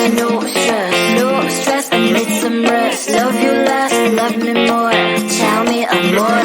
text, no stress, no stress, I need some rest. Love you less, love me more, tell me amore.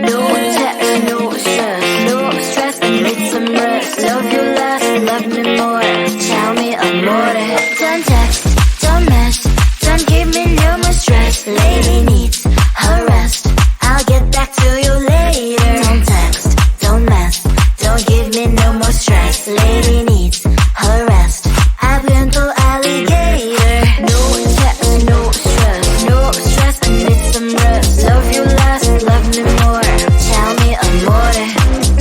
No text, no stress, no stress, I need some rest. Love you less, love me more, tell me amore. Don't text, don't mess, don't give me no more stress. Lady needs her rest, I'll get back to you later. Don't text, don't mess, don't give me no more stress. Lady needs her rest, I've been to alligator. No text, no stress, no stress, I need some rest. Love you less, love me more, tell me amore.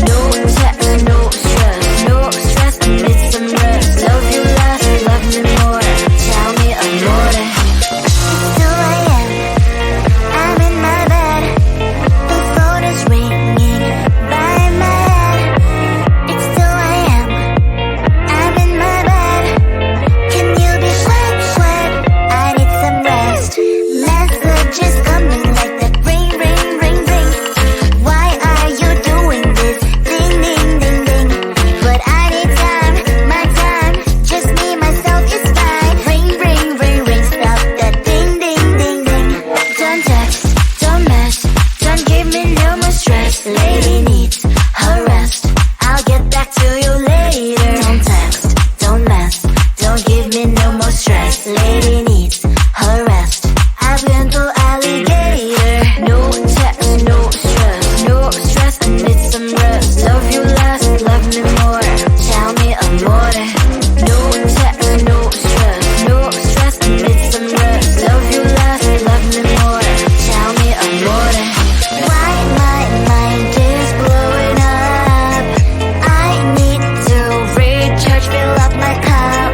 No text, no stress, no stress, I need some rest. Love you less, love me more, tell me amore. It's 2 a.m., I'm in my bed, the phone is ringing by my head. It's 2 a.m., I'm in my bed, can you be sweat, sweat? I need some rest. Messages coming like that, ring, ring, ring, ring. Why are you doing this? Ding, ding, ding, ding. But I need time, my time, just me, myself is fine. Ring, ring, ring, ring, stop that ding, ding, ding, ding. Don't text, don't mess, don't give me no more stress. Lady needs her rest, I'll get back to you later. Don't text, don't mess, don't give me no more stress. Lady needs her rest, I've been to alligator. No text, no stress, no stress, I need some rest. Love you less, love me more, tell me amore. No text, no stress, no stress, I need some rest. Love you less, love me more, tell me amore. Why my mind is blowing up? I need to recharge, fill up my cup.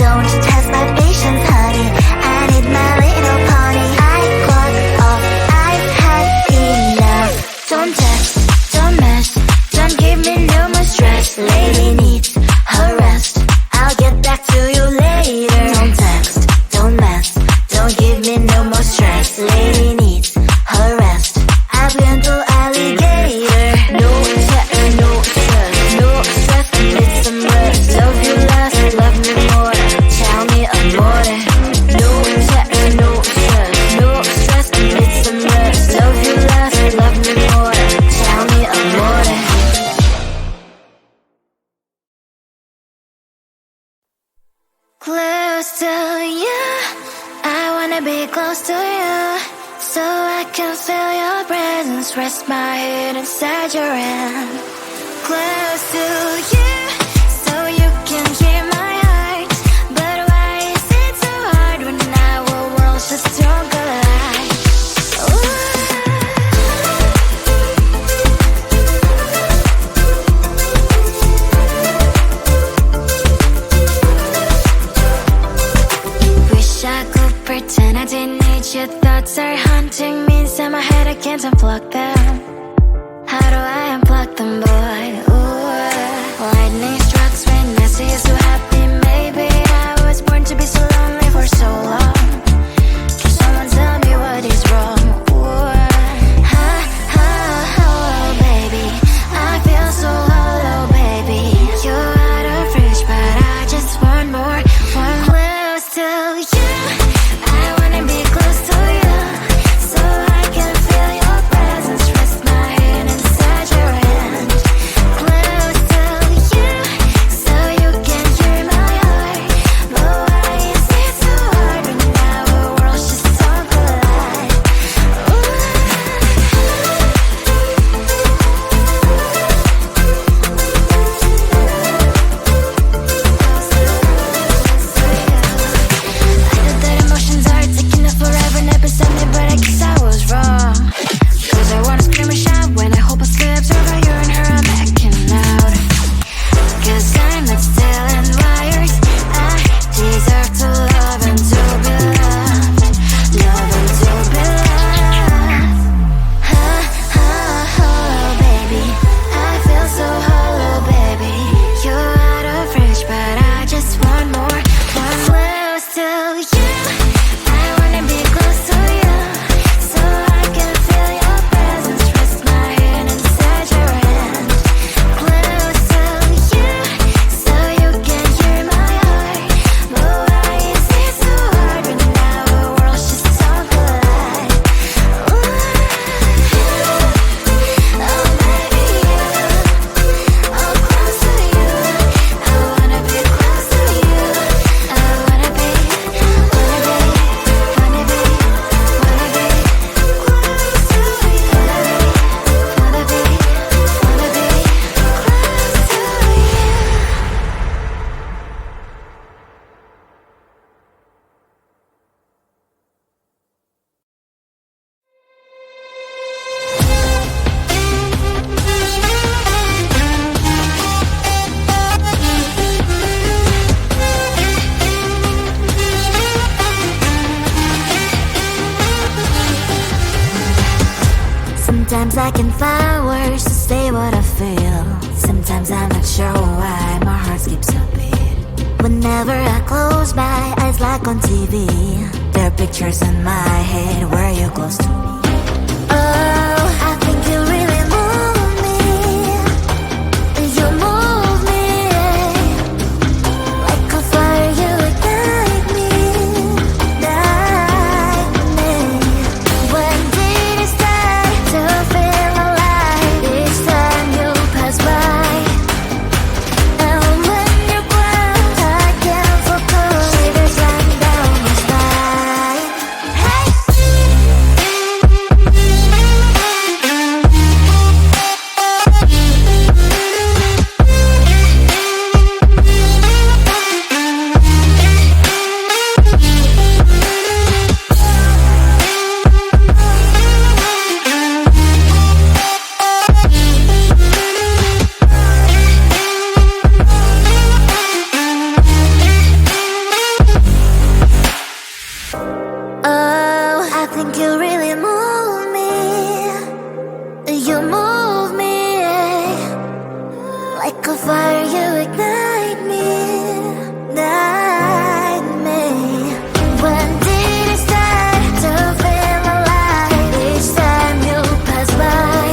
Don't test my patience, honey, I need my little pony. I clock off, I've had enough. Don't text, don't mess, don't give me no more stress. Lady needs her rest, I'll get back to you later. Don't text, don't mess, don't give me no more stress. Lady needs her rest, I've been to alligator. No text, no stress, no stress, I need some rest. Love you less, love me more, tell me amore. No text, no stress, no stress, I need some rest. Love you less, love me more, tell me amore. Close to you, I wanna be close to you, so I can feel your presence, rest my head inside your hand. Close to you, so you can hear my heart. But why is it so hard when our worlds just don't collide? Wish I could pretend I didn't need you. Thoughts are haunting me inside my head, I can't unplug them. How do I unplug them, boy? Ooh, lightning strikes when I see you so happy. Maybe I was born to be so lonely for so long. Can someone tell me what is wrong? Ooh, ha, ha, oh, baby, I feel so hollow, baby. You're out of reach, but I just want more, want close to you. I wanna be close to you, so I can feel your presence, rest I can find words to say what I feel. Sometimes I'm not sure why my heart skips a beat. Whenever I close my eyes like on TV, there are pictures in my head where you're close to me. Oh, I think you really move me. You move me like a fire, you ignite me, ignite me. When did it start to feel alive? Each time you pass by, and when you're gone, I can't focus. Shivers run down my spine. Hey. Oh, I think you really move me. You move me like a fire, you ignite me, ignite me. When did it start to feel alive? Each time you pass by,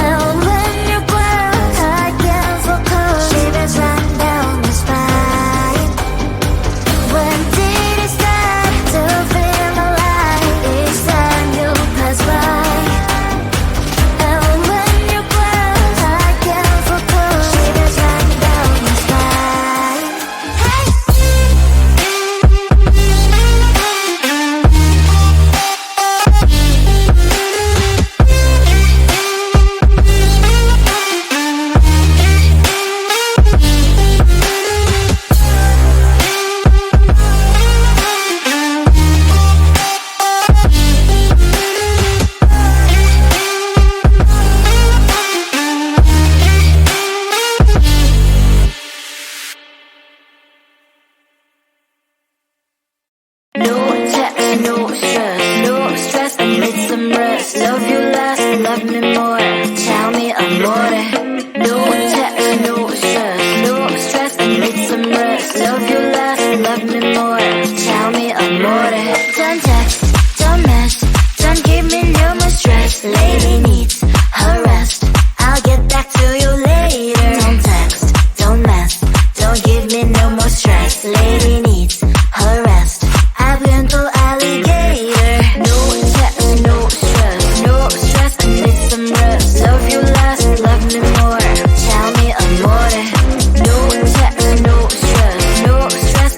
and when you're gone, I can't focus. Shivers run down my spine. When did it start to feel alive? Each time you pass by, and when you're gone, I can't focus. Shivers run down my spine. Hey. No text, no stress, I need some rest. Love you last, love me more. Tell me amore. No text, no stress, I need some rest. Love you last, love me more. Tell me amore. Don't text, don't mess, don't give me no more stress. Lady needs her rest, I'll get back to you later. Don't text, don't mess, don't give me no more stress. Lady needs her rest, I've been to alligator. No text, no stress, I need some rest. Love you last, love me more. Tell me amore. No text, no stress,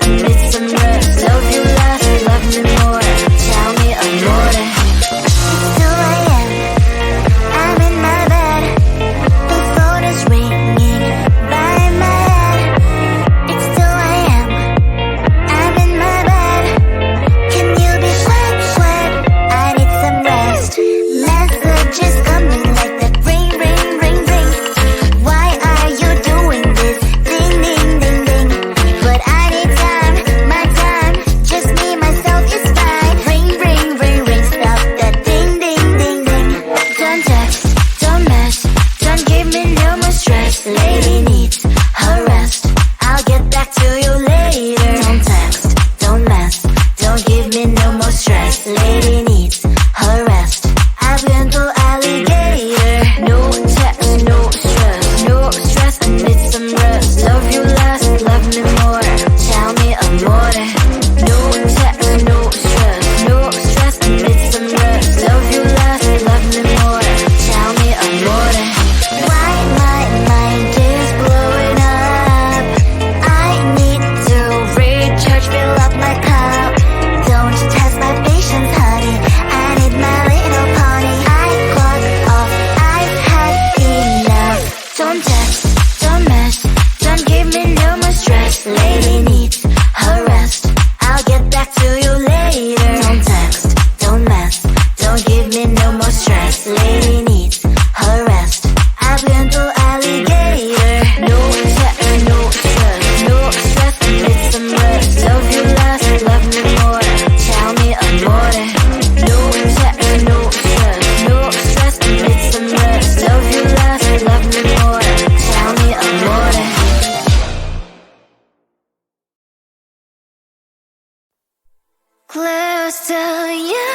Close to you,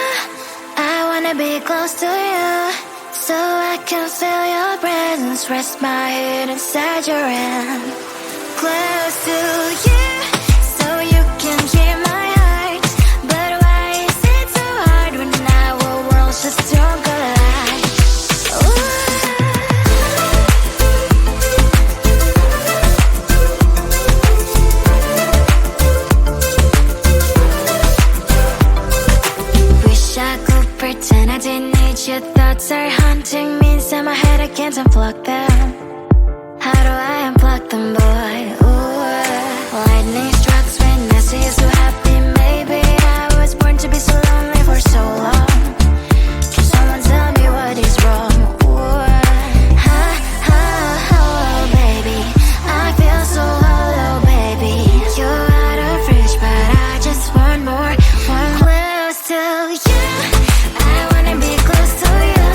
I wanna be close to you, so I can feel your presence, rest my head inside your hand. Close to you, so you can hear my heart. But why is it so hard when our worlds just don't collide? Wish I could pretend I didn't need your thoughts are haunting me inside my head, I can't unplug them. How do I unplug them, boy? Ooh, lightning strikes when I see you so happy. Maybe I was born to be so lonely for so long. Can someone tell me what is wrong? Ooh, ha, ha, hello, baby. I feel so hollow, baby. You're out of reach, but I just want more. One close to you, I wanna be close to you,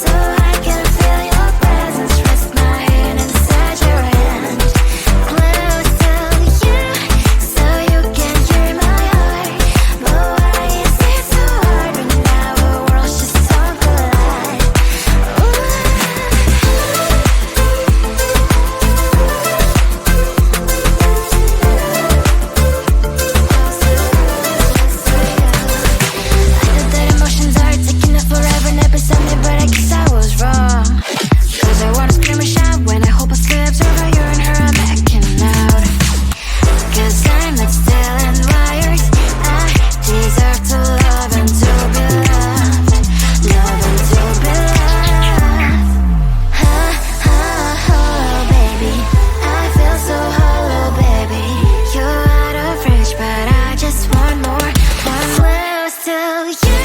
so I can feel your presence, rest my head inside your hand. Close to you, so you can hear my heart. But why is it so hard when our worlds just don't collide? I thought that emotions are taking up forever, never said me, but I guess I was wrong. Cause I wanna scream and shout when I hope I slip over you and her, I'm acting out. Cause I'm not still and wired. I deserve to love and to be loved. Love and to be loved. Ha, ha, hello, baby. I feel so hollow, baby. You're out of reach, but I just want more. One close to you,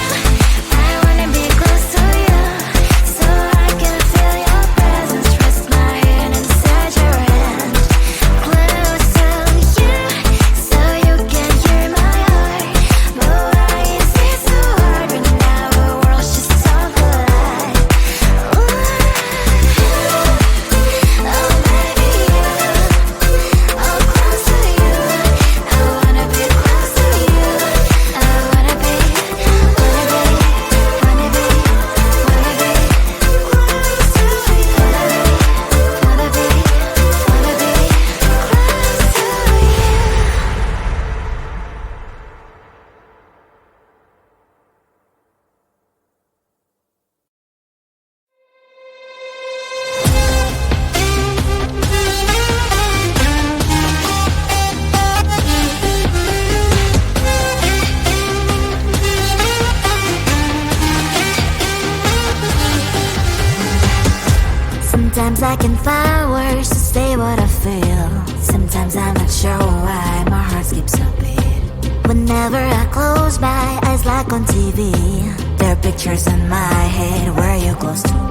I wanna be close to you, so I can feel your presence, rest my head inside your hand. Close to you, so you can hear my heart. But why is it so hard when our worlds just don't collide? Ooh, oh baby, oh close to you, I wanna be close to you, I wanna be, wanna be, wanna be, wanna be close to you, wanna be, wanna be, wanna be close to you. Sometimes I can find words to say what I feel. Sometimes I'm not sure why my heart skips a beat. Whenever I close my eyes like on TV, there are pictures in my head where you're close to me.